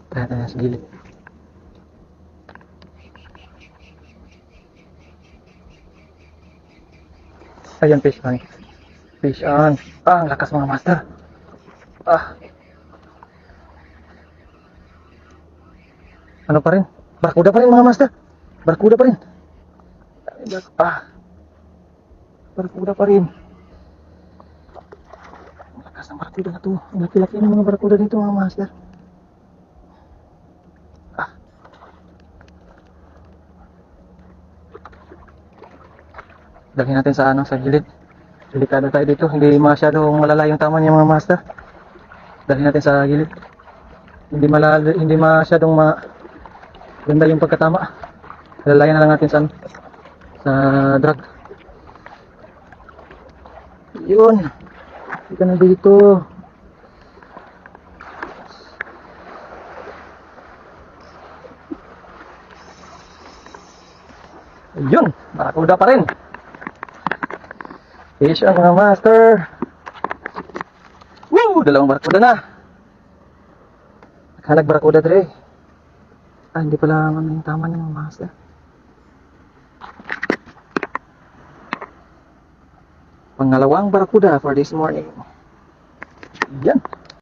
Tayo na sa gilid. Ayan, fish on. Fish on. Ah, ang lakas mga master. Ah. Ano pa rin? Barkuda pa rin mga master. Barkuda pa rin. Ah. Barkuda pa rin. Ang lakas ng barkuda na to. Ang laki-laki ng mga barkuda dito mga master. Ah. Dalhin natin sa ano, sa gilid. Delikado tayo dito. Hindi masyadong malala yung tama niya mga master. Dalhin natin sa gilid. Hindi masyadong ganda yung pagkatama. Lalayan na lang natin sa drag. Yun. Ika na dito. Yun. Barakuda pa rin. Fish on mga master. Woo! Dalawang barakuda na. Naghanag barakuda dre. Ah, hindi pala yung tama niya mga master. Pangalawang barakuda for this morning. Yan.